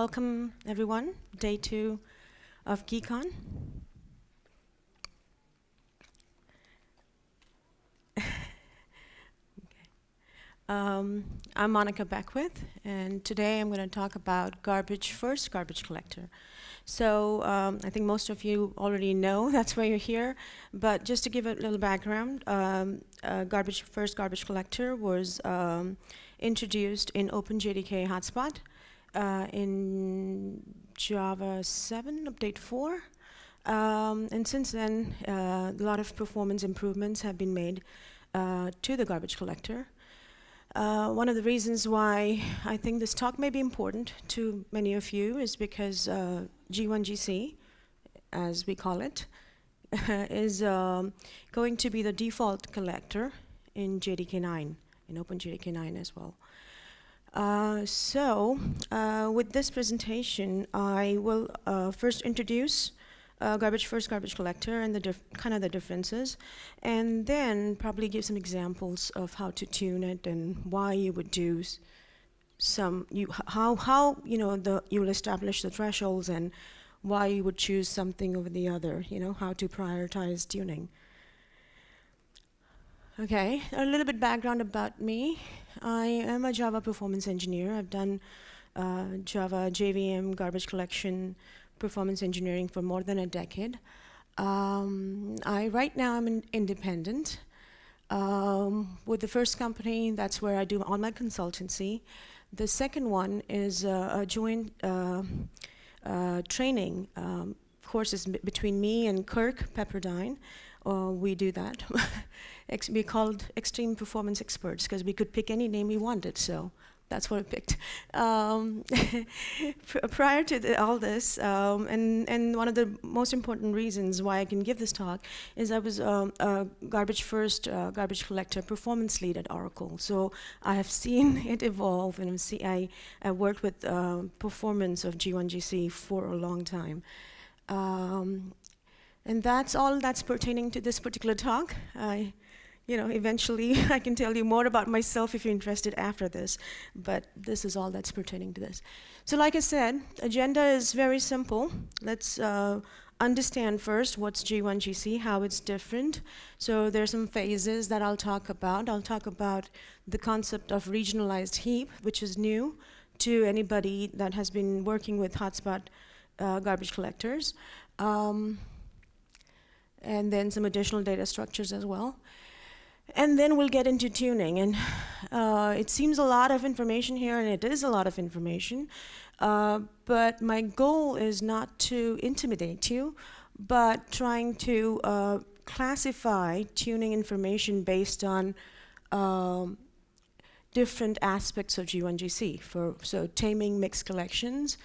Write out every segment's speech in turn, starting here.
Welcome, everyone. Day 2 of GeeCON. I'm Monica Beckwith, and today I'm going to talk about first garbage collector. So I think most of you already know that's why you're here, but just to give a little background, first garbage collector was introduced in OpenJDK hotspot in Java 7, update 4. And since then, a lot of performance improvements have been made to the garbage collector. One of the reasons why I think this talk may be important to many of you is because G1 GC, as we call it, is going to be the default collector in JDK 9, in OpenJDK 9 as well. With this presentation, I will first introduce first garbage collector and the kind of the differences, and then probably give some examples of how to tune it and why you would do how you will establish the thresholds and why you would choose something over the other. How to prioritize tuning. Okay, a little bit background about me. I am a Java performance engineer. I've done Java JVM garbage collection performance engineering for more than a decade. Right now I'm independent. With the first company, that's where I do all my consultancy. The second one is a joint training courses between me and Kirk Pepperdine. We do that. We called Extreme Performance Experts because we could pick any name we wanted, so that's what I picked. Prior to all this, and one of the most important reasons why I can give this talk is I was a garbage collector performance lead at Oracle. So I have seen it evolve, and I worked with performance of G1 GC for a long time. And that's all that's pertaining to this particular talk. Eventually I can tell you more about myself if you're interested after this, but this is all that's pertaining to this. So like I said, agenda is very simple. Let's understand first what's G1 GC, how it's different. So there's some phases that I'll talk about. I'll talk about the concept of regionalized heap, which is new to anybody that has been working with hotspot garbage collectors. And then some additional data structures as well. And then we'll get into tuning. And it seems a lot of information here, and it is a lot of information. But my goal is not to intimidate you, but trying to classify tuning information based on different aspects of G1 GC. So taming mixed collections,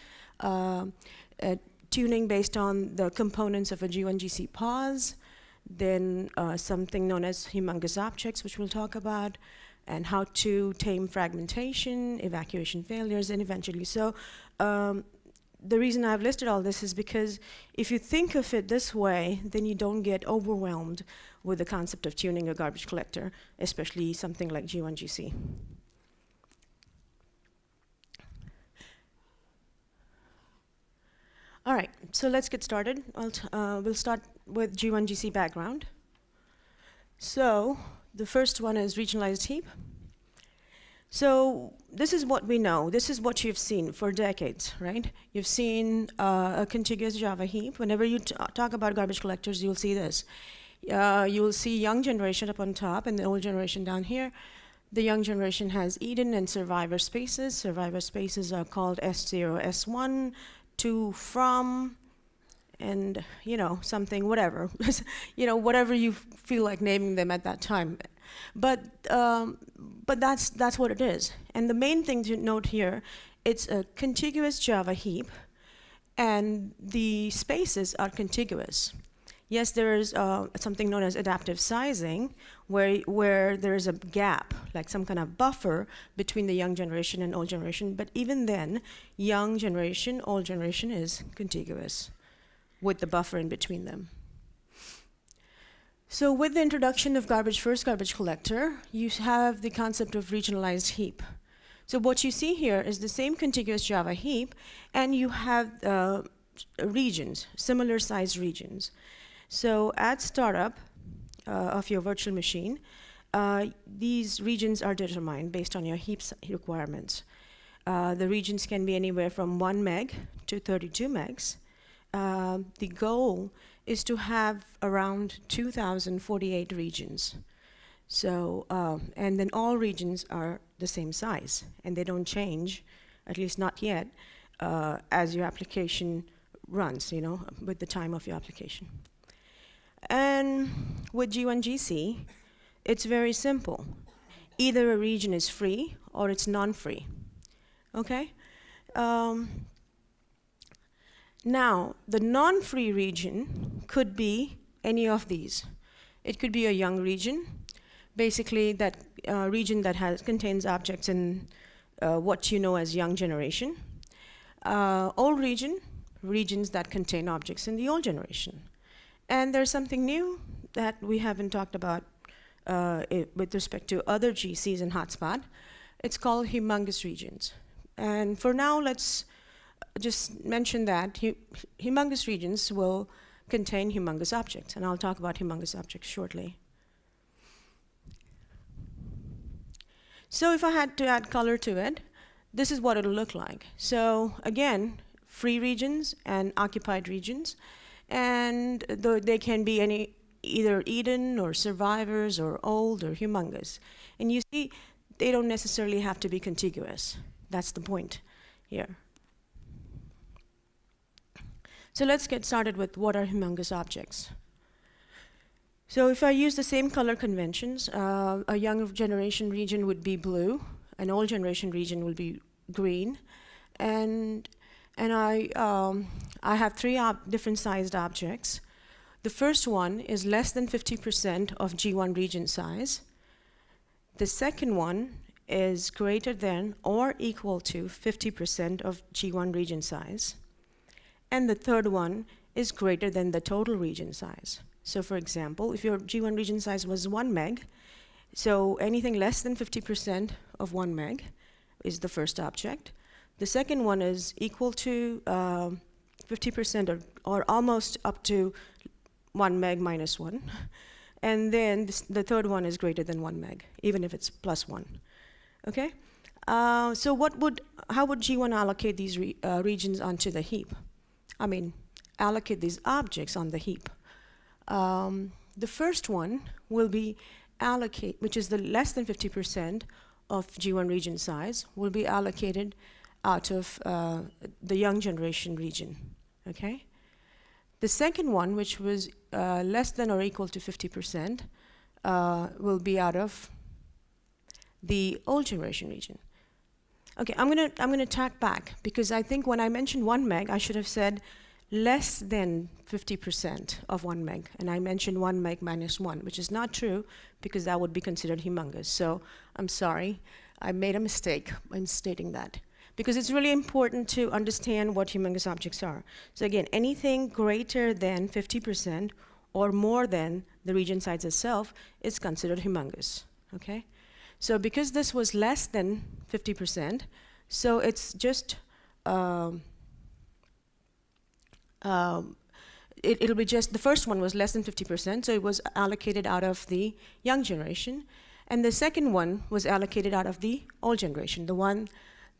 tuning based on the components of a G1 GC pause, then something known as Humongous Objects, which we'll talk about, and how to tame fragmentation, evacuation failures, and eventually. So the reason I've listed all this is because if you think of it this way, then you don't get overwhelmed with the concept of tuning a garbage collector, especially something like G1 GC. All right, so let's get started. We'll start with G1 GC background. So the first one is regionalized heap. So this is what we know. This is what you've seen for decades, right? You've seen a contiguous Java heap. Whenever you talk about garbage collectors, you'll see this. You'll see young generation up on top and the old generation down here. The young generation has Eden and survivor spaces. Survivor spaces are called S0, S1, to, from, and something, whatever, whatever you feel like naming them at that time. But that's what it is. And the main thing to note here, it's a contiguous Java heap, and the spaces are contiguous. Yes, there is something known as adaptive sizing, where there is a gap, like some kind of buffer between the young generation and old generation. But even then, young generation, old generation is contiguous with the buffer in between them. So with the introduction of first garbage collector, you have the concept of regionalized heap. So what you see here is the same contiguous Java heap, and you have regions, similar size regions. So at startup of your virtual machine, these regions are determined based on your heap requirements. The regions can be anywhere from 1 meg to 32 megs. The goal is to have around 2,048 regions. So, and then all regions are the same size, and they don't change, at least not yet, as your application runs, you know, with the time of your application. And with G1 GC, it's very simple. Either a region is free or it's non-free, okay? Now, the non-free region could be any of these. It could be a young region, basically that region that contains objects in what you know as young generation. Old region, regions that contain objects in the old generation. And there's something new that we haven't talked about with respect to other GCs and hotspot. It's called humongous regions. And for now, let's just mention that humongous regions will contain humongous objects, and I'll talk about humongous objects shortly. So if I had to add color to it, this is what it'll look like. So again, free regions and occupied regions, and they can be either Eden or survivors or old or humongous. And you see, they don't necessarily have to be contiguous. That's the point here. So let's get started with what are humongous objects. So if I use the same color conventions, a young generation region would be blue, an old generation region will be green, and I have three different sized objects. The first one is less than 50% of G1 region size. The second one is greater than or equal to 50% of G1 region size. And the third one is greater than the total region size. So for example, if your G1 region size was 1 meg, so anything less than 50% of 1 meg is the first object. The second one is equal to 50% or almost up to 1 meg minus 1. And then the third one is greater than 1 meg, even if it's plus 1. Okay? So how would G1 allocate these regions onto the heap? I mean, allocate these objects on the heap. The first one will be allocate, which is the less than 50% of G1 region size, will be allocated out of the young generation region, okay? The second one, which was less than or equal to 50%, will be out of the old generation region. Okay, I'm gonna tack back, because I think when I mentioned 1 meg, I should have said less than 50% of 1 meg, and I mentioned 1 meg minus 1, which is not true, because that would be considered humongous. So I'm sorry, I made a mistake in stating that, because it's really important to understand what humongous objects are. So again, anything greater than 50% or more than the region size itself is considered humongous, okay? So because this was less than 50%, so it's just, it'll be just, the first one was less than 50%, so it was allocated out of the young generation. And the second one was allocated out of the old generation, the one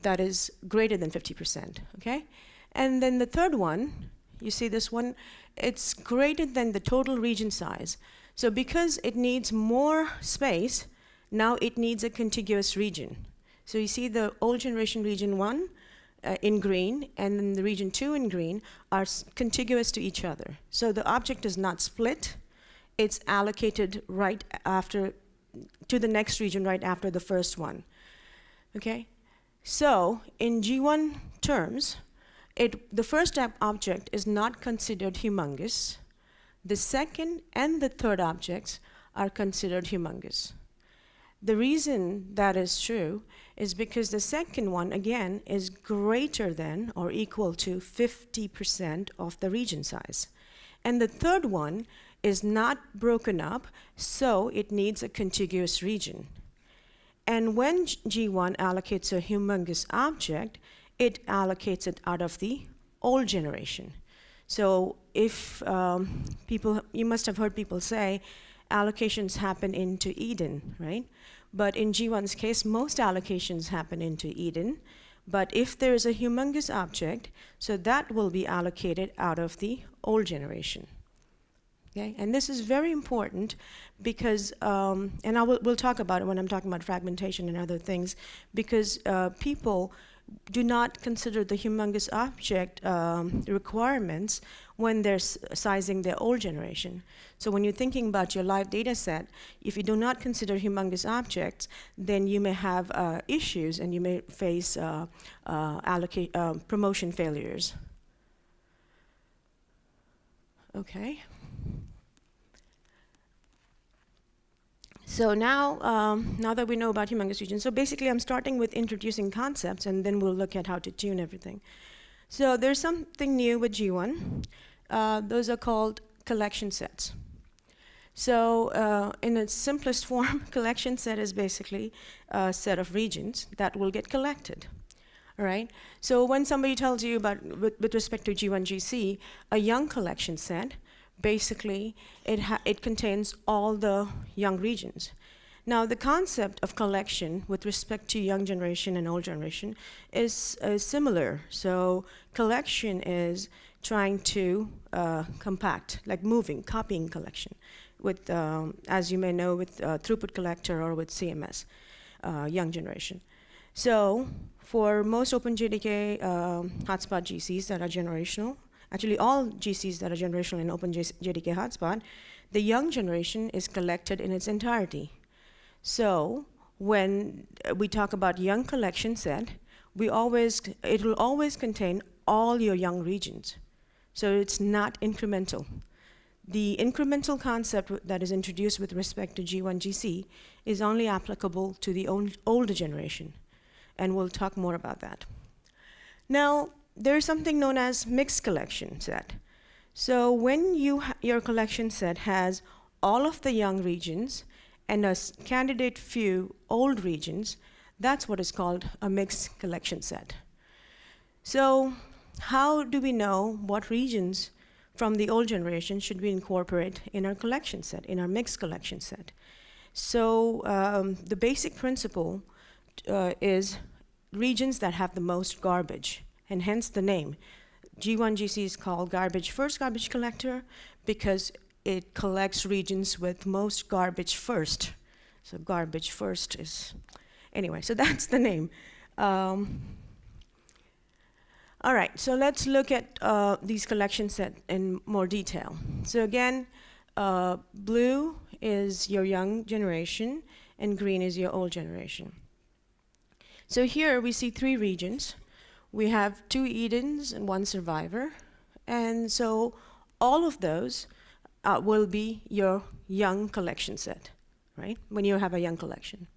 that is greater than 50%, okay? And then the third one, you see this one, it's greater than the total region size. So because it needs more space, now it needs a contiguous region. So you see the old generation region 1 in green, and then the region 2 in green are contiguous to each other. So the object is not split, it's allocated right after, to the next region right after the first one, okay? So in G1 terms, the first object is not considered humongous. The second and the third objects are considered humongous. The reason that is true is because the second one, again, is greater than or equal to 50% of the region size. And the third one is not broken up, so it needs a contiguous region. And when G1 allocates a humongous object, it allocates it out of the old generation. So if you must have heard people say allocations happen into Eden, right? But in G1's case, most allocations happen into Eden. But if there is a humongous object, so that will be allocated out of the old generation. Okay? And this is very important because, and we'll talk about it when I'm talking about fragmentation and other things, because people do not consider the humongous object requirements when they're sizing their old generation. So when you're thinking about your live data set, if you do not consider humongous objects, then you may have issues and you may face promotion failures. Okay. So now that we know about humongous regions, so basically I'm starting with introducing concepts and then we'll look at how to tune everything. So there's something new with G1. Those are called collection sets. So in its simplest form, collection set is basically a set of regions that will get collected. All right? So when somebody tells you about, with respect to G1 GC, a young collection set, basically, it contains all the young regions. Now, the concept of collection with respect to young generation and old generation is similar. So collection is trying to compact, like moving, copying collection, with, as you may know, with throughput collector or with CMS, young generation. So for most OpenJDK hotspot GCs that are generational, actually all GCs that are generational in OpenJDK hotspot, the young generation is collected in its entirety. So when we talk about young collection set, it will always contain all your young regions. So it's not incremental. The incremental concept that is introduced with respect to G1 GC is only applicable to the older generation. And we'll talk more about that. Now, there's something known as mixed collection set. So when your collection set has all of the young regions and a candidate few old regions, that's what is called a mixed collection set. So how do we know what regions from the old generation should we incorporate in our collection set, in our mixed collection set? So the basic principle is regions that have the most garbage, and hence the name. G1 GC is called first garbage collector because it collects regions with most garbage first. So garbage first is, anyway, so that's the name. All right, so let's look at these collection sets in more detail. So again, blue is your young generation and green is your old generation. So here we see 3 regions. We have 2 Edens and 1 survivor. And so all of those will be your young collection set, right? When you have a young collection.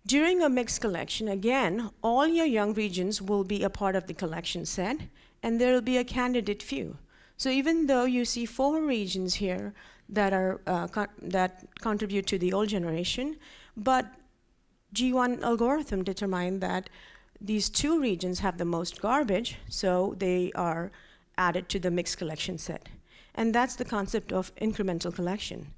During a mixed collection, again, all your young regions will be a part of the collection set, and there will be a candidate few. So even though you see 4 regions here that are that contribute to the old generation, but G1 algorithm determined that these 2 regions have the most garbage, so they are added to the mixed collection set. And that's the concept of incremental collection.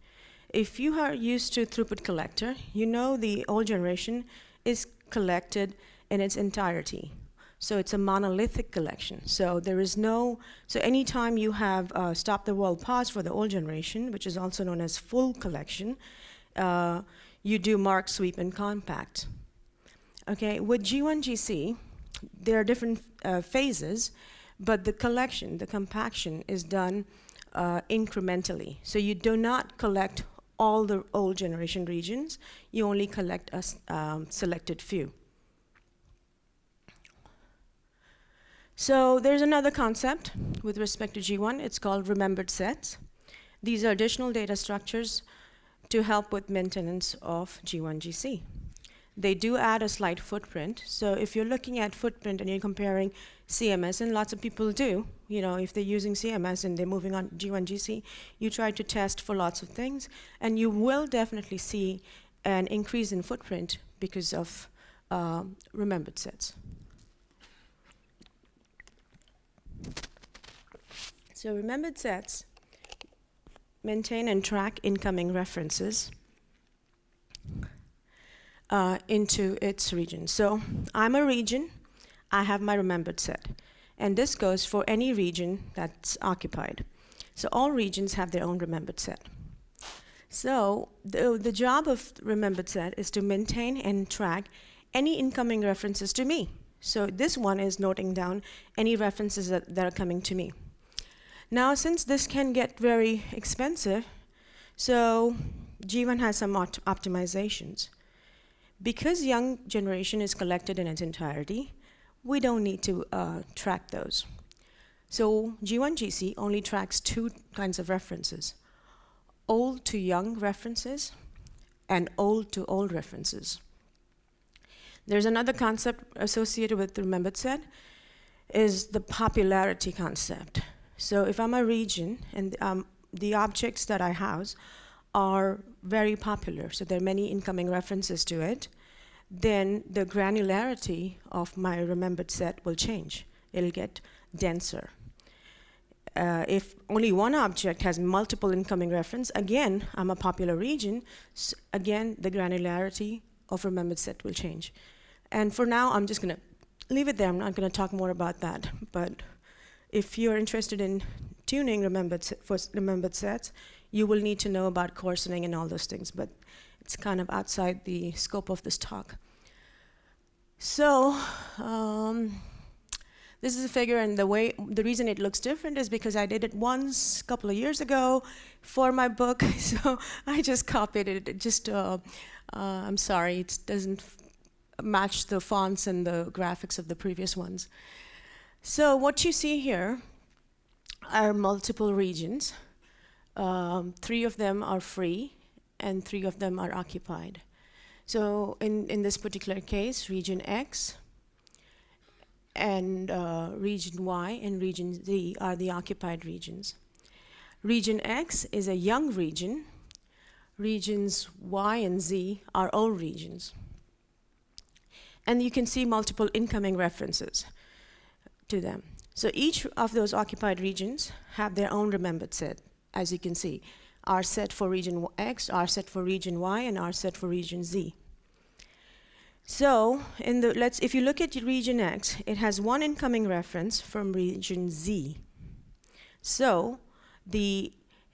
If you are used to throughput collector, you know the old generation is collected in its entirety. So it's a monolithic collection. So there is no, so anytime you have stop the world pause for the old generation, which is also known as full collection, you do mark, sweep, and compact. Okay, with G1 GC, there are different phases, but the collection, the compaction, is done incrementally. So you do not collect all the old generation regions, you only collect a selected few. So there's another concept with respect to G1, it's called remembered sets. These are additional data structures to help with maintenance of G1 GC. They do add a slight footprint. So if you're looking at footprint and you're comparing CMS, and lots of people do, you know, if they're using CMS and they're moving on G1 GC, you try to test for lots of things, and you will definitely see an increase in footprint because of remembered sets. So remembered sets maintain and track incoming references into its region. So I'm a region, I have my remembered set. And this goes for any region that's occupied. So all regions have their own remembered set. So the job of remembered set is to maintain and track any incoming references to me. So this one is noting down any references that are coming to me. Now, since this can get very expensive, so GeeCON has some optimizations. Because young generation is collected in its entirety, we don't need to track those. So G1GC only tracks two kinds of references: old to young references and old to old references. There's another concept associated with the remembered set, is the popularity concept. So if I'm a region and the objects that I house are very popular, so there are many incoming references to it, then the granularity of my remembered set will change. It'll get denser. If only one object has multiple incoming reference, again, I'm a popular region, so again, the granularity of remembered set will change. And for now, I'm just gonna leave it there. I'm not gonna talk more about that. But if you're interested in tuning remembered sets, you will need to know about coarsening and all those things, but it's kind of outside the scope of this talk. So, this is a figure, and the reason it looks different is because I did it once a couple of years ago for my book, so I just copied it. I'm sorry, it doesn't match the fonts and the graphics of the previous ones. So what you see here are multiple regions. 3 of them are free, and 3 of them are occupied. So in this particular case, region X and region Y and region Z are the occupied regions. Region X is a young region. Regions Y and Z are old regions. And you can see multiple incoming references to them. So each of those occupied regions have their own remembered set, as you can see. Our set for region X, our set for region Y, and our set for region Z. So if you look at region X, it has one incoming reference from region Z. So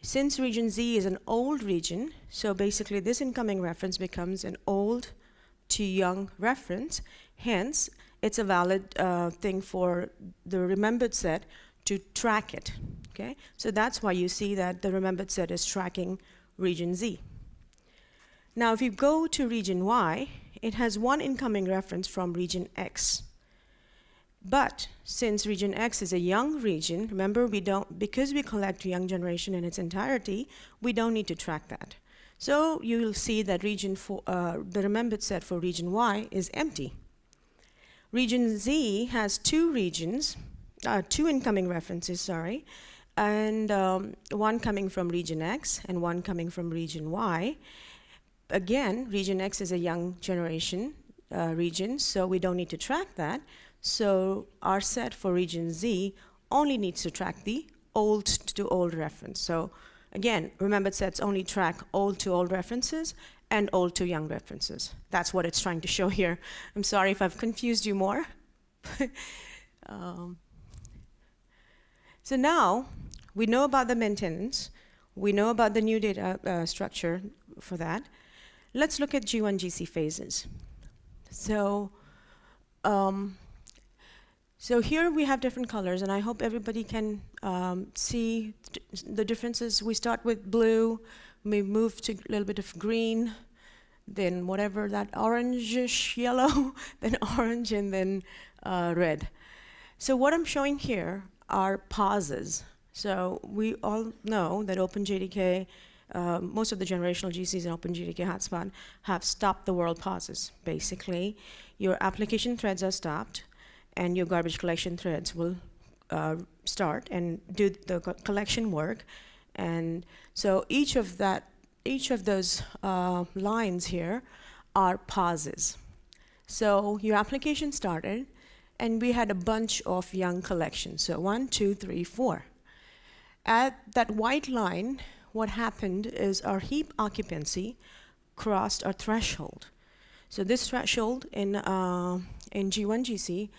since region Z is an old region, so basically this incoming reference becomes an old to young reference. Hence, it's a valid thing for the remembered set to track it. Okay? So that's why you see that the remembered set is tracking region Z. Now, if you go to region Y, it has one incoming reference from region X. But since region X is a young region, remember, because we collect young generation in its entirety, we don't need to track that. So you'll see that the remembered set for region Y is empty. Region Z has two incoming references, sorry, and one coming from region X and one coming from region Y. Again, region X is a young generation region, so we don't need to track that. So our set for region Z only needs to track the old to old reference. So again, remembered sets only track old to old references and old to young references. That's what it's trying to show here. I'm sorry if I've confused you more. So now we know about the maintenance. We know about the new data structure for that. Let's look at G1GC phases. So here we have different colors, and I hope everybody can see the differences. We start with blue, we move to a little bit of green, then whatever that orangish yellow, then orange, and then red. So what I'm showing here are pauses. So we all know that OpenJDK, most of the generational GCs in OpenJDK hotspot have stop the world pauses. Basically, your application threads are stopped, and your garbage collection threads will start and do the collection work. And so each of that each of those lines here are pauses. So your application started, and we had a bunch of young collections. So 1, 2, 3, 4. At that white line, what happened is our heap occupancy crossed our threshold. So this threshold in G1 GC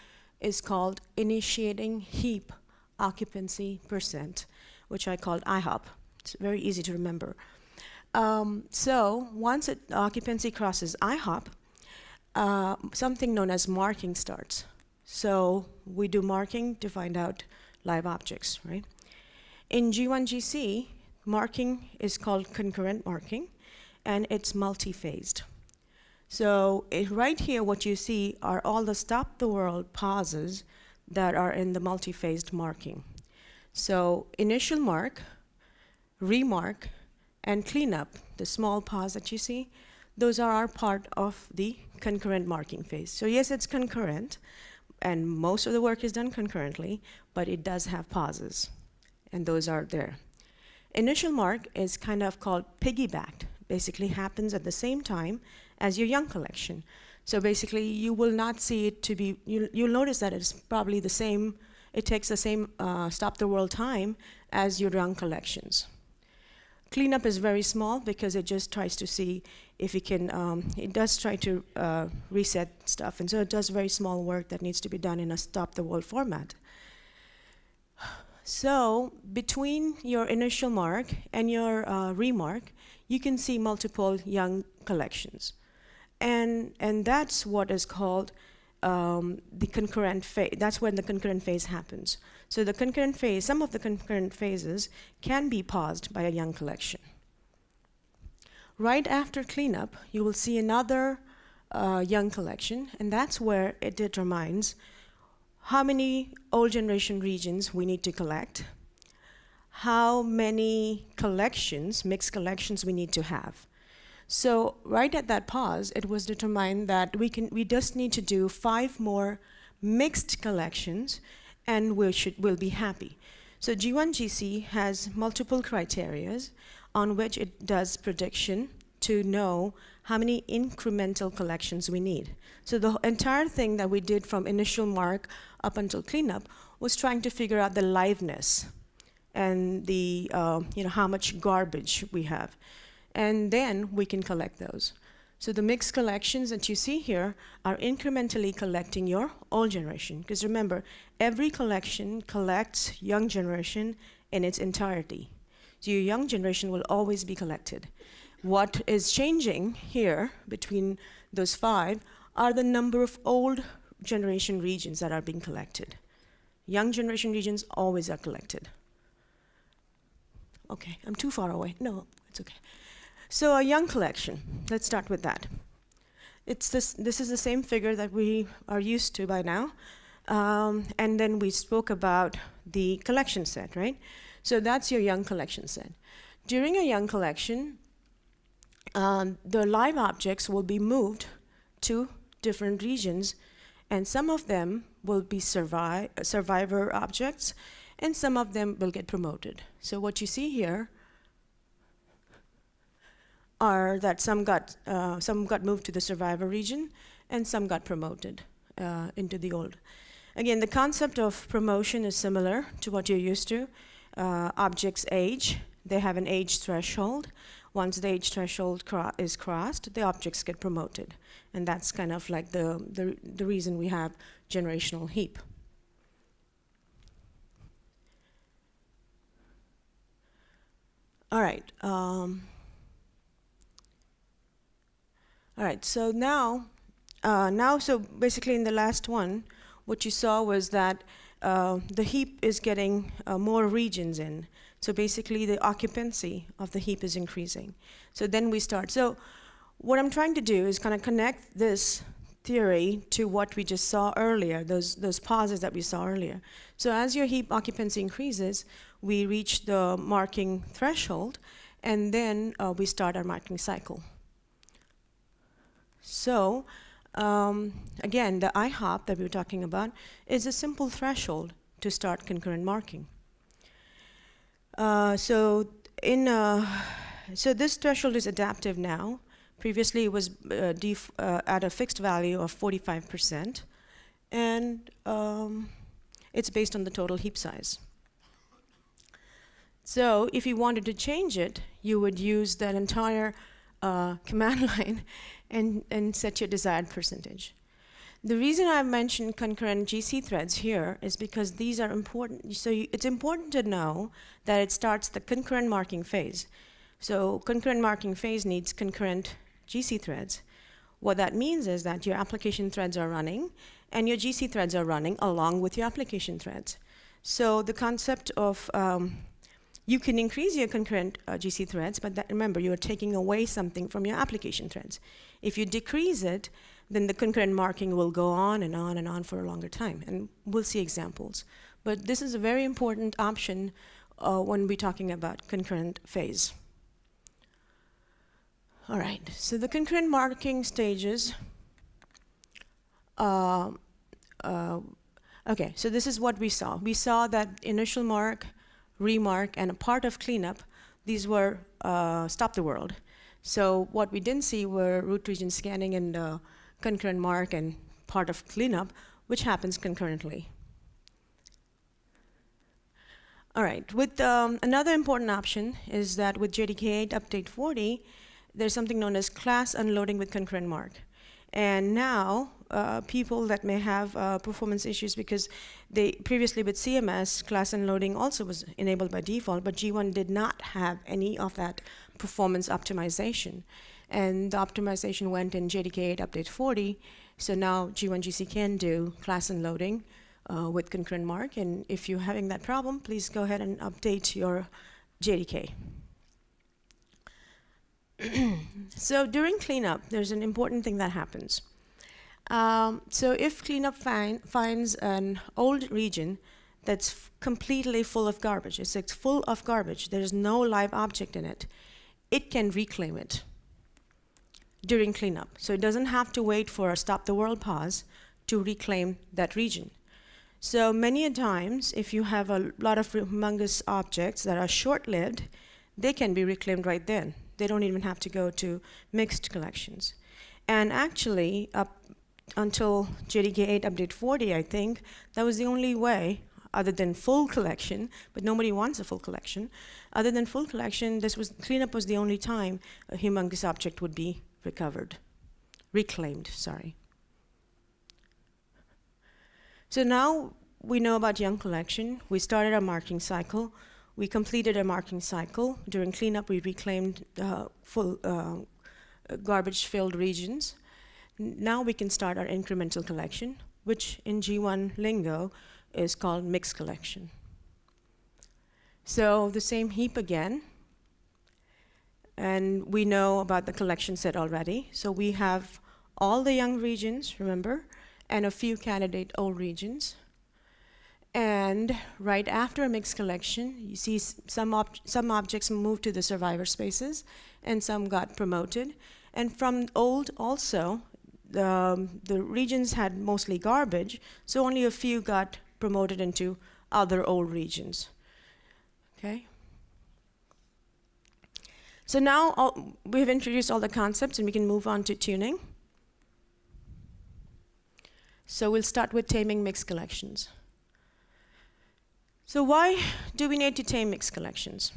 is called initiating heap occupancy percent, which I called IHOP. It's very easy to remember. So once occupancy crosses IHOP, something known as marking starts. So we do marking to find out live objects, right? In G1 GC, marking is called concurrent marking, and it's multi-phased. So right here, what you see are all the stop the world pauses that are in the multi-phased marking. So initial mark, remark, and cleanup, the small pause that you see, those are part of the concurrent marking phase. So yes, it's concurrent, and most of the work is done concurrently, but it does have pauses, and those are there. Initial mark is kind of called piggybacked. Basically happens at the same time as your young collection. So basically you will not see it to be, you'll notice that it's probably the same, it takes the same stop the world time as your young collections. Cleanup is very small because it just tries to see if it can, it does try to reset stuff, and so it does very small work that needs to be done in a stop the world format. So between your initial mark and your remark, you can see multiple young collections. And that's what is called the concurrent phase. That's when the concurrent phase happens. So the concurrent phase, some of the concurrent phases can be paused by a young collection. Right after cleanup, you will see another young collection, and that's where it determines how many old generation regions we need to collect, how many collections, mixed collections, we need to have. So right at that pause, it was determined that we just need to do 5 more mixed collections, and we'll be happy. So G1 GC has multiple criterias on which it does prediction to know how many incremental collections we need. So the entire thing that we did from initial mark up until cleanup was trying to figure out the liveness and the how much garbage we have. And then we can collect those. So the mixed collections that you see here are incrementally collecting your old generation. Because remember, every collection collects young generation in its entirety. So your young generation will always be collected. What is changing here between those 5 are the number of old generation regions that are being collected. Young generation regions always are collected. Okay, I'm too far away. No, it's okay. So a young collection, let's start with that. This is the same figure that we are used to by now. And then we spoke about the collection set, right? So that's your young collection set. During a young collection, the live objects will be moved to different regions, and some of them will be survivor objects, and some of them will get promoted. So what you see here are that some got moved to the survivor region, and some got promoted into the old. Again, the concept of promotion is similar to what you're used to. Objects age, they have an age threshold. Once the age threshold is crossed, the objects get promoted. And that's kind of like the reason we have generational heap. All right. All right, so now so basically in the last one, what you saw was that the heap is getting more regions in. So basically the occupancy of the heap is increasing. So then we start. So what I'm trying to do is kind of connect this theory to what we just saw earlier, those pauses that we saw earlier. So as your heap occupancy increases, we reach the marking threshold, and then we start our marking cycle. So again, the IHOP that we were talking about is a simple threshold to start concurrent marking. So in So this threshold is adaptive now. Previously it was at a fixed value of 45%, and it's based on the total heap size. So if you wanted to change it, you would use that entire command line and set your desired percentage. The reason I mentioned concurrent GC threads here is because these are important. So it's important to know that it starts the concurrent marking phase. So concurrent marking phase needs concurrent GC threads. What that means is that your application threads are running and your GC threads are running along with your application threads. So the concept of you can increase your concurrent GC threads, but remember, you are taking away something from your application threads. If you decrease it, then the concurrent marking will go on and on and on for a longer time, and we'll see examples. But this is a very important option when we're talking about concurrent phase. All right, so the concurrent marking stages. Okay, so this is what we saw. We saw that initial mark, remark, and a part of cleanup, these were stop the world. So what we didn't see were root region scanning and concurrent mark and part of cleanup, which happens concurrently. All right, with another important option is that with JDK8 update 40, there's something known as class unloading with concurrent mark. And now, people that may have performance issues, because they previously with CMS, class unloading also was enabled by default, but G1 did not have any of that performance optimization. And the optimization went in JDK8 update 40, so now G1 GC can do class unloading with concurrent mark, and if you're having that problem, please go ahead and update your JDK. So during cleanup, there's an important thing that happens. So if cleanup finds an old region that's completely full of garbage, it's full of garbage, there's no live object in it, it can reclaim it during cleanup. So it doesn't have to wait for a stop the world pause to reclaim that region. So many a times, if you have a lot of humongous objects that are short-lived, they can be reclaimed right then. They don't even have to go to mixed collections. And actually, up until JDK8 update 40, I think, that was the only way, other than full collection, but nobody wants a full collection. Other than full collection, cleanup was the only time a humongous object would be reclaimed, sorry. So now we know about young collection. We started our marking cycle. We completed a marking cycle. During cleanup, we reclaimed full garbage-filled regions. Now we can start our incremental collection, which in G1 lingo is called mixed collection. So the same heap again. And we know about the collection set already. So we have all the young regions, remember, and a few candidate old regions. And right after a mixed collection, you see some objects moved to the survivor spaces, and some got promoted. And from old also, the regions had mostly garbage, so only a few got promoted into other old regions. Okay? So now we've introduced all the concepts, and we can move on to tuning. So we'll start with taming mixed collections. So why do we need to tame mixed collections?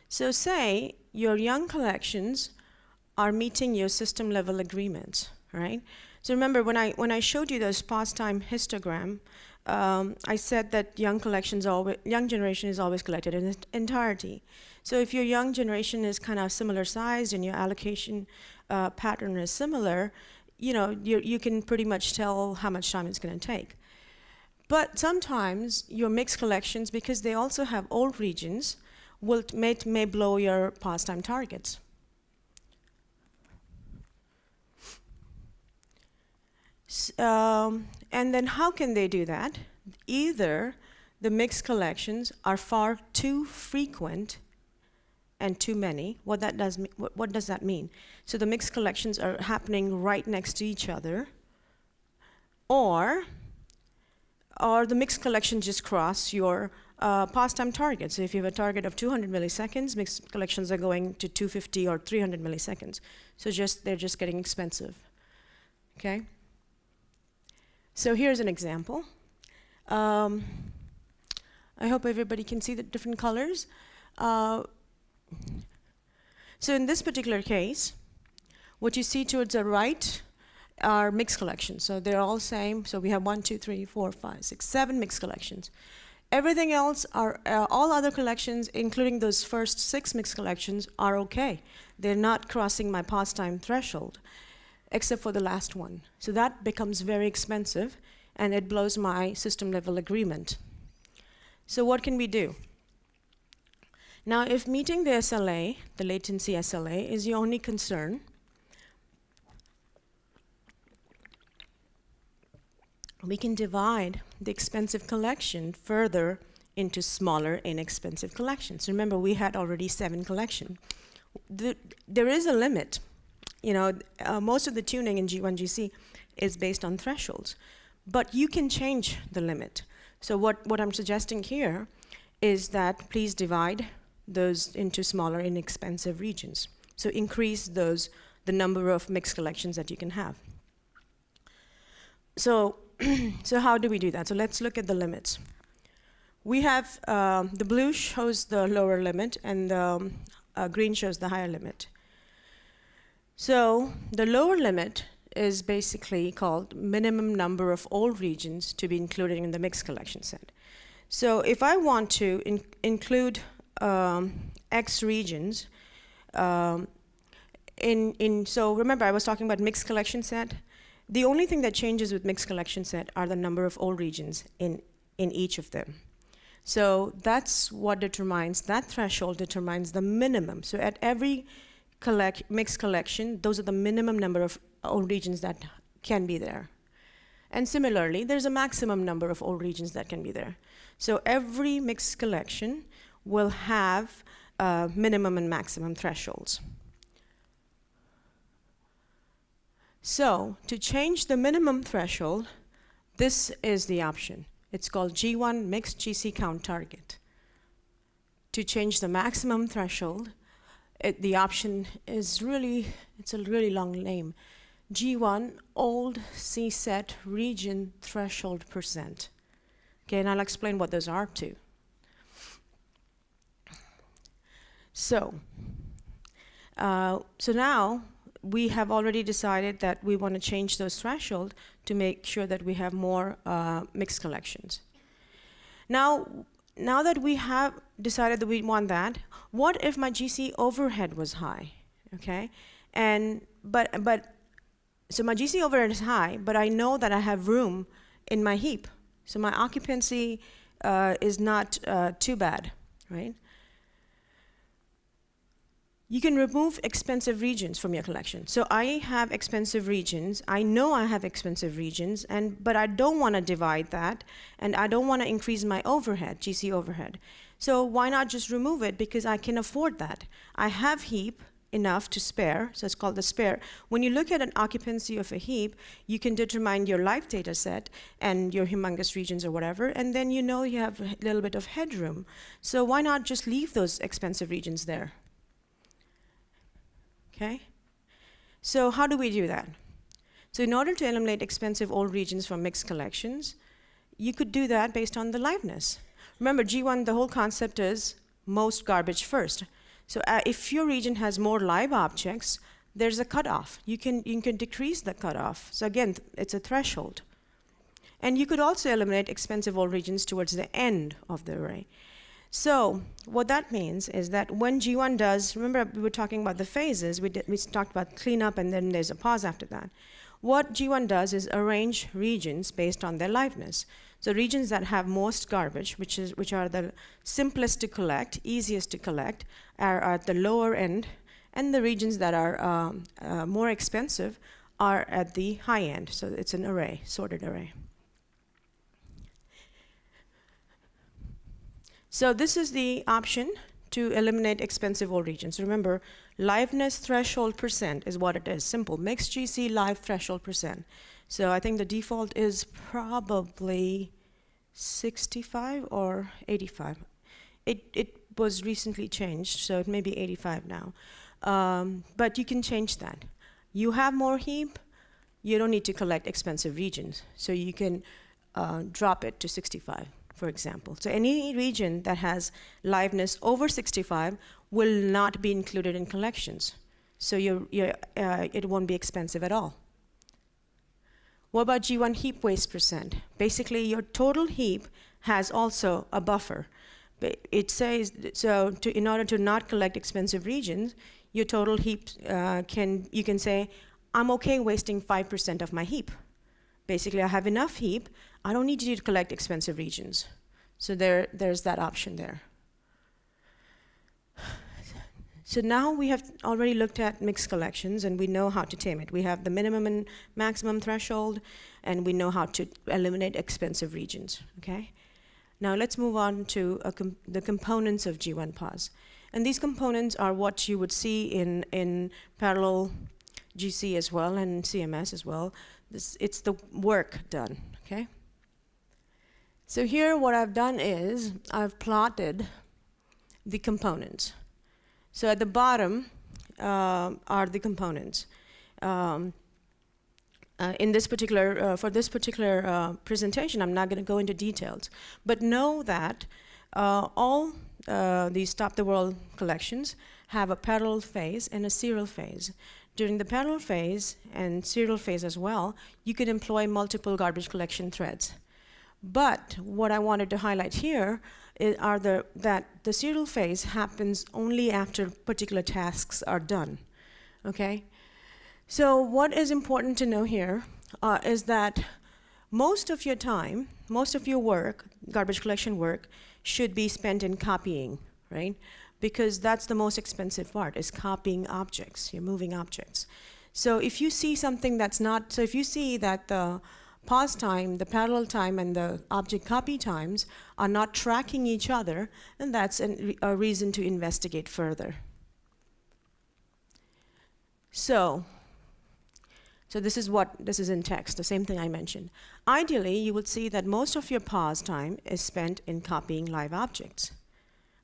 So say your young collections are meeting your system level agreements, right? So remember when I showed you this past time histogram, I said that young generation is always collected in its entirety. So if your young generation is kind of similar sized and your allocation pattern is similar, you know, you can pretty much tell how much time it's going to take. But sometimes your mixed collections, because they also have old regions, may blow your pastime targets. And then how can they do that? Either the mixed collections are far too frequent and too many. What does that mean? So the mixed collections are happening right next to each other, or the mixed collections just cross your pause time target. So if you have a target of 200 milliseconds, mixed collections are going to 250 or 300 milliseconds. So they're just getting expensive. Okay? So here's an example. I hope everybody can see the different colors. So in this particular case, what you see towards the right are mixed collections. So they're all same. So we have 1, 2, 3, 4, 5, 6, 7 mixed collections. Everything else are, all other collections, including those first 6 mixed collections, are okay. They're not crossing my pause time threshold, except for the last one. So that becomes very expensive, and it blows my system level agreement. So what can we do? Now, if meeting the SLA, the latency SLA, is your only concern, we can divide the expensive collection further into smaller, inexpensive collections. Remember, we had already 7 collections. There is a limit. You know, most of the tuning in G1 GC is based on thresholds, but you can change the limit. So what I'm suggesting here is that please divide those into smaller, inexpensive regions. So increase the number of mixed collections that you can have. So, so how do we do that? So let's look at the limits. We have, the blue shows the lower limit, and the green shows the higher limit. So the lower limit is basically called minimum number of all regions to be included in the mixed collection set. So if I want to include X regions, so remember I was talking about mixed collection set. The only thing that changes with mixed collection set are the number of all regions in each of them. So that's what determines, that threshold determines the minimum. So at every mixed collection, those are the minimum number of all regions that can be there. And similarly, there's a maximum number of all regions that can be there. So every mixed collection will have minimum and maximum thresholds. So to change the minimum threshold, this is the option. It's called G1 Mixed GC Count Target. To change the maximum threshold, the option is really, it's a really long name. G1 Old C Set Region Threshold Percent. Okay, and I'll explain what those are too. So now we have already decided that we want to change those thresholds to make sure that we have more mixed collections. Now that we have decided that we want that, what if my GC overhead was high? Okay, so my GC overhead is high, but I know that I have room in my heap. So my occupancy is not too bad, right? You can remove expensive regions from your collection. So I have expensive regions. I know I have expensive regions, but I don't want to divide that, and I don't want to increase my overhead, GC overhead. So why not just remove it? Because I can afford that. I have heap enough to spare, so it's called the spare. When you look at an occupancy of a heap, you can determine your live data set and your humongous regions or whatever, and then you know you have a little bit of headroom. So why not just leave those expensive regions there? Okay? So how do we do that? So in order to eliminate expensive old regions from mixed collections, you could do that based on the liveness. Remember, G1, the whole concept is most garbage first. So if your region has more live objects, there's a cutoff. You can decrease the cutoff. So again, it's a threshold. And you could also eliminate expensive old regions towards the end of the array. So what that means is that when G1 does, remember we were talking about the phases, we talked about cleanup and then there's a pause after that. What G1 does is arrange regions based on their liveness. So regions that have most garbage, which are the simplest to collect, easiest to collect, are at the lower end, and the regions that are more expensive are at the high end. So it's an array, sorted array. So this is the option to eliminate expensive old regions. Remember, liveness threshold percent is what it is. Simple, mixed GC live threshold percent. So I think the default is probably 65 or 85. It was recently changed, so it may be 85 now. But you can change that. You have more heap, you don't need to collect expensive regions. So you can drop it to 65, for example. So any region that has liveness over 65 will not be included in collections. So it won't be expensive at all. What about G1 heap waste percent? Basically, your total heap has also a buffer. It says, so in order to not collect expensive regions, your total heap, you can say, I'm okay wasting 5% of my heap. Basically, I have enough heap. I don't need you to collect expensive regions. So there's that option there. So now we have already looked at mixed collections, and we know how to tame it. We have the minimum and maximum threshold, and we know how to eliminate expensive regions, okay? Now let's move on to the components of G1 pause. And these components are what you would see in parallel GC as well and CMS as well. It's the work done, okay? So here what I've done is I've plotted the components. So at the bottom are the components. In this particular, for this particular presentation, I'm not going to go into details, but know that all these Stop the World collections have a parallel phase and a serial phase. During the parallel phase and serial phase as well, you could employ multiple garbage collection threads. But what I wanted to highlight here are that the serial phase happens only after particular tasks are done, okay? So what is important to know here is that most of your time, most of your work, garbage collection work, should be spent in copying, right? Because that's the most expensive part, is copying objects, you're moving objects. So if you see something that's not, so if you see that the pause time, the parallel time, and the object copy times are not tracking each other, then that's a reason to investigate further. So this is in text, the same thing I mentioned. Ideally, you would see that most of your pause time is spent in copying live objects,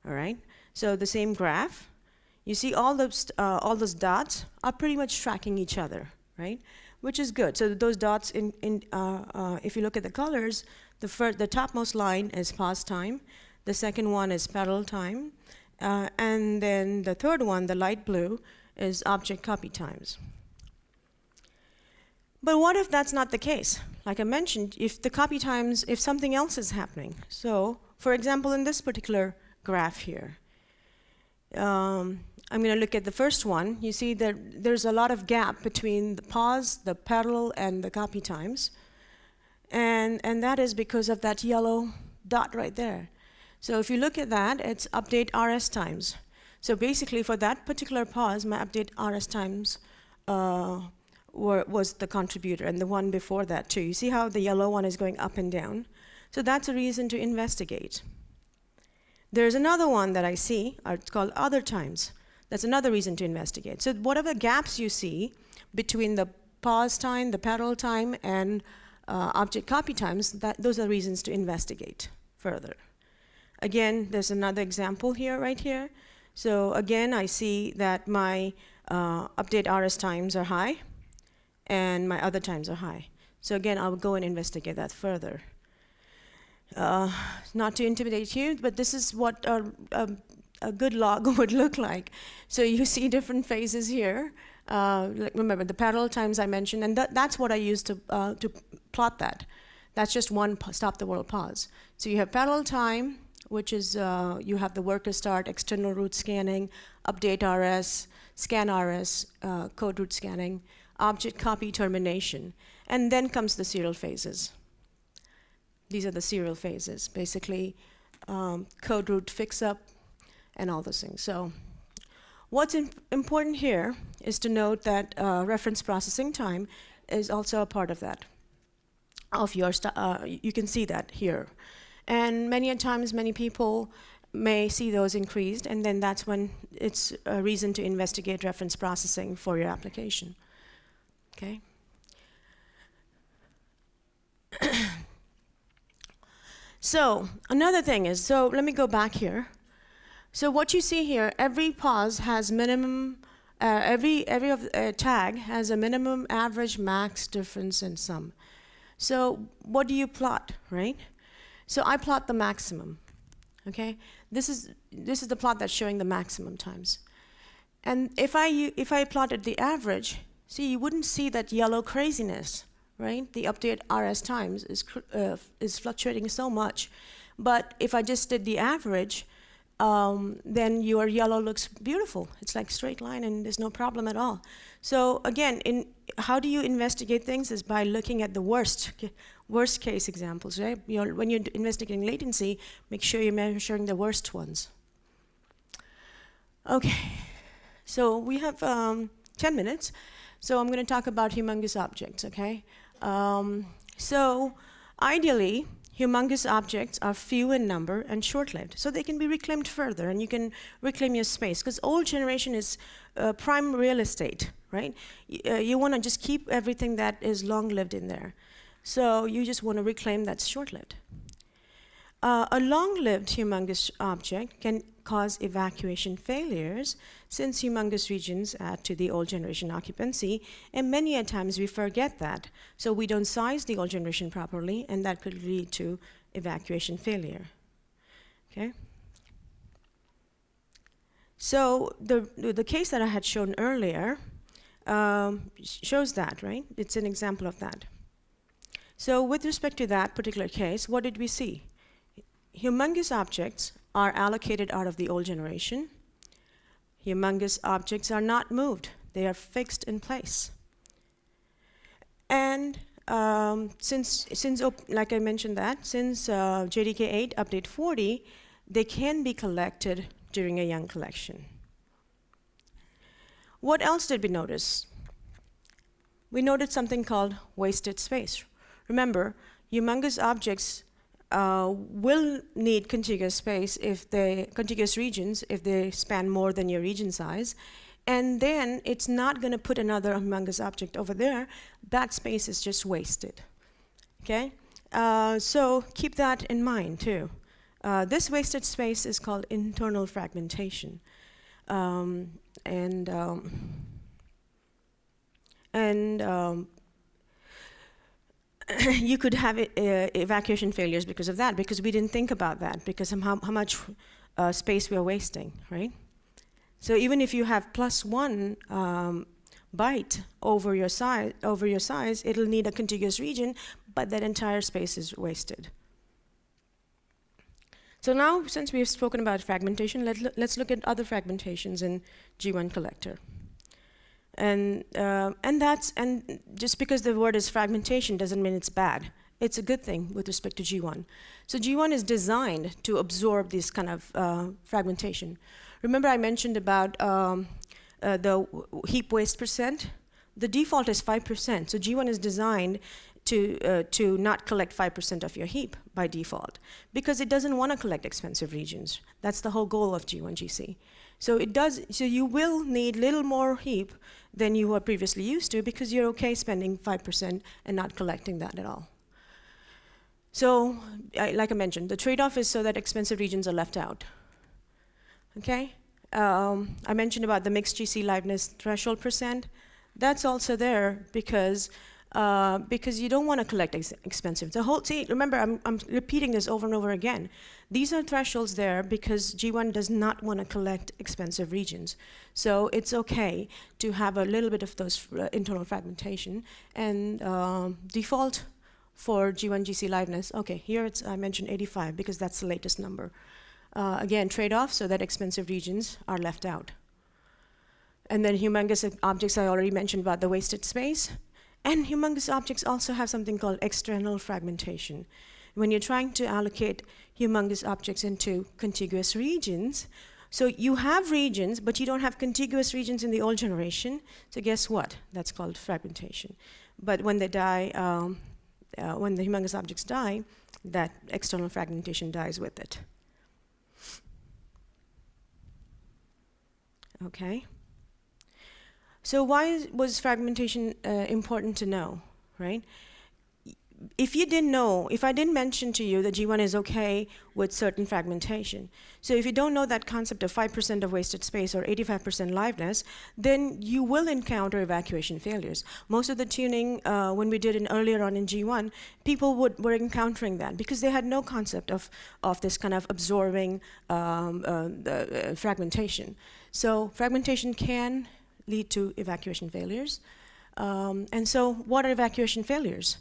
all right? So the same graph, you see all those dots are pretty much tracking each other, right? Which is good. So those dots, if you look at the colors, the topmost line is pause time, the second one is parallel time, and then the third one, the light blue, is object copy times. But what if that's not the case? Like I mentioned, if the copy times, if something else is happening. So, for example, in this particular graph here, I'm going to look at the first one. You see that there's a lot of gap between the pause, the parallel, and the copy times. And that is because of that yellow dot right there. So if you look at that, it's update RS times. So basically for that particular pause, my update RS times was the contributor, and the one before that too. You see how the yellow one is going up and down? So that's a reason to investigate. There's another one that I see, it's called other times. That's another reason to investigate. So whatever gaps you see between the pause time, the parallel time, and object copy times, those are reasons to investigate further. Again, there's another example here, right here. So again, I see that my update RS times are high, and my other times are high. So again, I'll go and investigate that further. Not to intimidate you, but this is what a good log would look like. So you see different phases here. Remember the parallel times I mentioned, and that's what I used to plot that. That's just one Stop the World pause. So you have parallel time, which is you have the worker start, external route scanning, update RS, scan RS, code route scanning, object copy termination, and then comes the serial phases. These are the serial phases, basically code route fix-up and all those things. So what's important here is to note that reference processing time is also a part of that. You can see that here. And many times, many people may see those increased, and then that's when it's a reason to investigate reference processing for your application. Okay? So another thing is, so let me go back here. So what you see here, every pause has minimum, every tag has a minimum, average, max, difference, and sum. So what do you plot, right? So I plot the maximum, okay? This is the plot that's showing the maximum times. And if I plotted the average, see, you wouldn't see that yellow craziness, right? The update RS times is fluctuating so much. But if I just did the average, then your yellow looks beautiful. It's like straight line and there's no problem at all. So again, how do you investigate things is by looking at the worst case examples, right? When you're investigating latency, make sure you're measuring the worst ones. Okay, so we have 10 minutes. So I'm going to talk about humongous objects, okay? So ideally, humongous objects are few in number and short-lived, so they can be reclaimed further, and you can reclaim your space, because old generation is prime real estate, right? You want to just keep everything that is long-lived in there. So you just want to reclaim that's short-lived. A long-lived humongous object can cause evacuation failures, since humongous regions add to the old generation occupancy, and many a times we forget that. So we don't size the old generation properly, and that could lead to evacuation failure. Okay? So the case that I had shown earlier shows that, right? It's an example of that. So with respect to that particular case, what did we see? Humongous objects are allocated out of the old generation. Humongous objects are not moved. They are fixed in place. And like I mentioned that, since JDK 8 update 40, they can be collected during a young collection. What else did we notice? We noted something called wasted space. Remember, humongous objects will need contiguous space contiguous regions if they span more than your region size, and then it's not going to put another humongous object over there. That space is just wasted. Okay, so keep that in mind too. This wasted space is called internal fragmentation, you could have evacuation failures because of that, because we didn't think about that, because of how much space we are wasting, right? So even if you have +1 byte over your size, it'll need a contiguous region, but that entire space is wasted. So now, since we've spoken about fragmentation, let's look at other fragmentations in G1 collector. And just because the word is fragmentation doesn't mean it's bad. It's a good thing with respect to G1. So G1 is designed to absorb this kind of fragmentation. Remember I mentioned about the heap waste percent? The default is 5%. So G1 is designed to not collect 5% of your heap by default, because it doesn't want to collect expensive regions. That's the whole goal of G1 GC. So you will need little more heap than you were previously used to, because you're okay spending 5% and not collecting that at all. So, like I mentioned, the trade-off is so that expensive regions are left out. Okay? I mentioned about the mixed GC liveness threshold percent. That's also there because you don't want to collect expensive. Remember, I'm repeating this over and over again. These are thresholds there because G1 does not want to collect expensive regions. So it's okay to have a little bit of those internal fragmentation, and default for G1 GC liveness. Okay, here I mentioned 85 because that's the latest number. Again, trade-off so that expensive regions are left out. And then humongous objects, I already mentioned about the wasted space. And humongous objects also have something called external fragmentation. When you're trying to allocate humongous objects into contiguous regions, so you have regions, but you don't have contiguous regions in the old generation. So guess what? That's called fragmentation. But when they die, when the humongous objects die, that external fragmentation dies with it. Okay. So why was fragmentation important to know, right? if you didn't know, if I didn't mention to you that G1 is okay with certain fragmentation, so if you don't know that concept of 5% of wasted space or 85% liveness, then you will encounter evacuation failures. Most of the tuning, when we did it earlier on in G1, people were encountering that because they had no concept of this kind of absorbing fragmentation. So fragmentation can lead to evacuation failures. And so what are evacuation failures?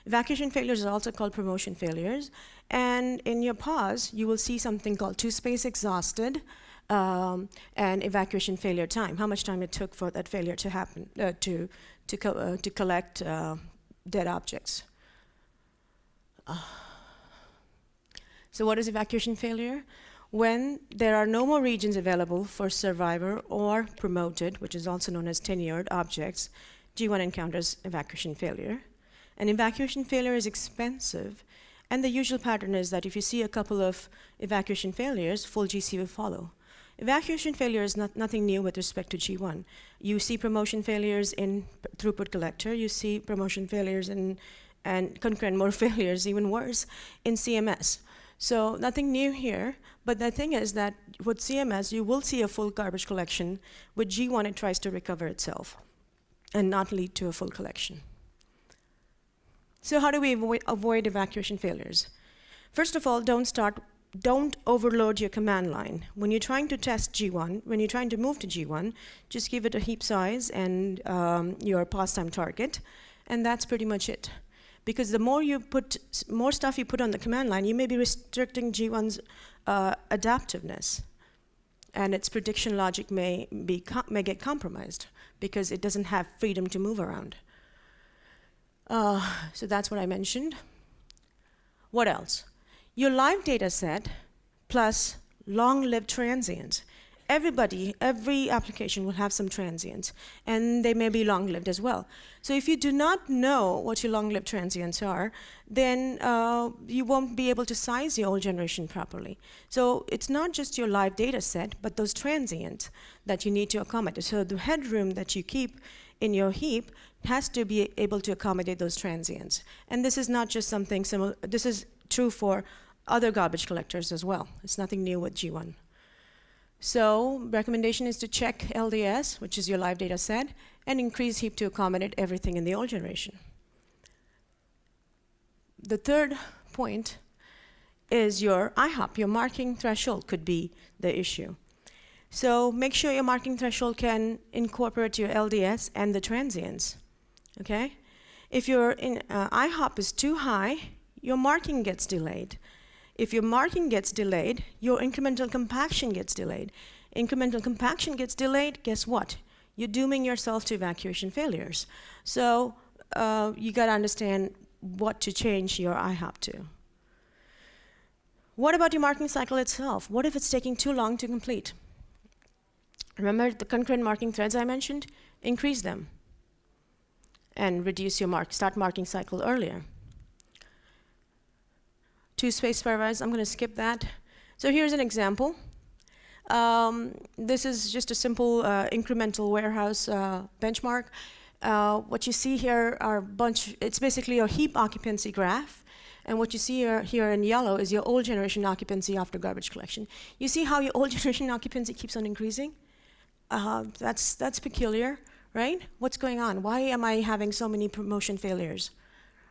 Evacuation failures are also called promotion failures. And in your pause, you will see something called two-space exhausted and evacuation failure time, how much time it took for that failure to happen, to collect dead objects. So what is evacuation failure? When there are no more regions available for survivor or promoted, which is also known as tenured objects, G1 encounters evacuation failure. And evacuation failure is expensive, and the usual pattern is that if you see a couple of evacuation failures, full GC will follow. Evacuation failure is nothing new with respect to G1. You see promotion failures in throughput collector, you see promotion failures and concurrent mode failures, even worse, in CMS. So nothing new here, but the thing is that with CMS, you will see a full garbage collection. With G1, it tries to recover itself and not lead to a full collection. So how do we avoid evacuation failures? First of all, don't overload your command line. When you're trying to test G1, when you're trying to move to G1, just give it a heap size and your pause time target, and that's pretty much it. Because the more stuff you put on the command line, you may be restricting G1's adaptiveness, and its prediction logic may get compromised because it doesn't have freedom to move around. So that's what I mentioned. What else? Your live data set plus long-lived transients. Every application will have some transients, and they may be long-lived as well. So if you do not know what your long-lived transients are, then you won't be able to size your old generation properly. So it's not just your live data set, but those transients that you need to accommodate. So the headroom that you keep in your heap has to be able to accommodate those transients. And this is not just something similar, this is true for other garbage collectors as well. It's nothing new with G1. So recommendation is to check LDS, which is your live data set, and increase heap to accommodate everything in the old generation. The third point is your IHOP, your marking threshold could be the issue. So make sure your marking threshold can incorporate your LDS and the transients, okay? If your IHOP is too high, your marking gets delayed. If your marking gets delayed, your incremental compaction gets delayed. Incremental compaction gets delayed, guess what? You're dooming yourself to evacuation failures. So you gotta understand what to change your IHOP to. What about your marking cycle itself? What if it's taking too long to complete? Remember the concurrent marking threads I mentioned? Increase them and reduce your start marking cycle earlier. Two-space pairwise, I'm going to skip that. So here's an example. This is just a simple incremental warehouse benchmark. What you see here are it's basically a heap occupancy graph. And what you see here in yellow is your old generation occupancy after garbage collection. You see how your old generation occupancy keeps on increasing? That's peculiar, right? What's going on? Why am I having so many promotion failures?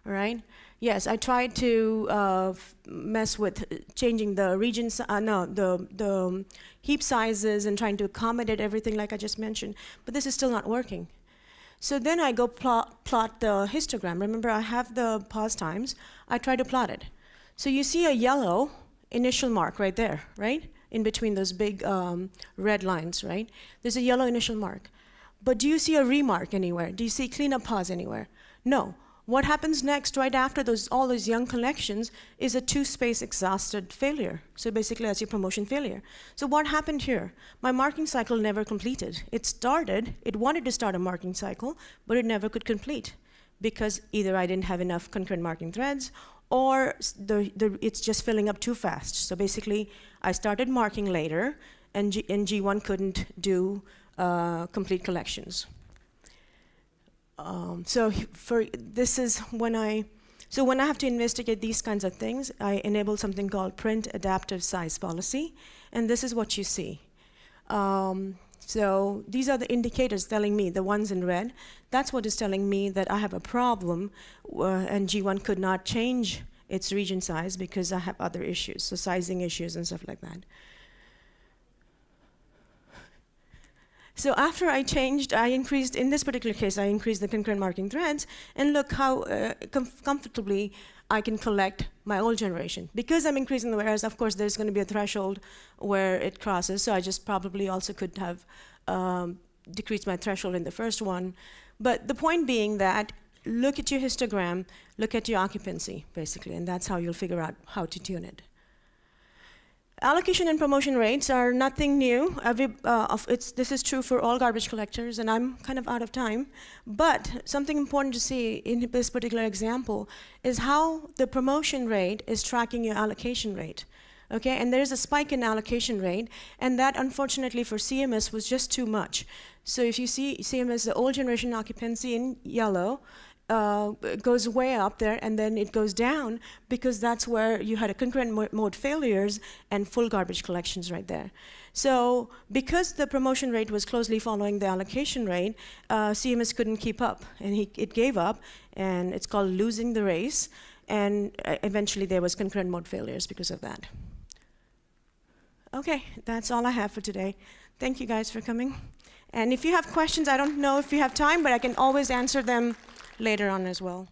All right. Yes, I tried to mess with changing the regions, the heap sizes and trying to accommodate everything like I just mentioned, but this is still not working. So then I go plot the histogram. Remember, I have the pause times. I try to plot it. So you see a yellow initial mark right there, right? In between those big red lines, right? There's a yellow initial mark. But do you see a remark anywhere? Do you see cleanup pause anywhere? No. What happens next, right after all those young collections, is a two-space exhausted failure. So basically, that's your promotion failure. So what happened here? My marking cycle never completed. It wanted to start a marking cycle, but it never could complete because either I didn't have enough concurrent marking threads or it's just filling up too fast. So basically, I started marking later, and G1 couldn't do complete collections. So this is when So when I have to investigate these kinds of things, I enable something called print adaptive size policy, and this is what you see. So these are the indicators telling me, the ones in red, that's what is telling me that I have a problem, and G1 could not change its region size because I have other issues, so sizing issues and stuff like that. So after I increased, in this particular case, I increased the concurrent marking threads, and look how comfortably I can collect my old generation. Because I'm increasing the warehouse, of course, there's going to be a threshold where it crosses, so I just probably also could have decreased my threshold in the first one. But the point being that look at your histogram, look at your occupancy, basically, and that's how you'll figure out how to tune it. Allocation and promotion rates are nothing new. This is true for all garbage collectors, and I'm kind of out of time. But something important to see in this particular example is how the promotion rate is tracking your allocation rate. Okay, and there's a spike in allocation rate, and that unfortunately for CMS was just too much. So if you see CMS, the old generation occupancy in yellow, goes way up there, and then it goes down because that's where you had a concurrent mode failures and full garbage collections right there. So because the promotion rate was closely following the allocation rate, CMS couldn't keep up, and it gave up, and it's called losing the race, and eventually there was concurrent mode failures because of that. Okay, that's all I have for today. Thank you guys for coming. And if you have questions, I don't know if you have time, but I can always answer them later on as well.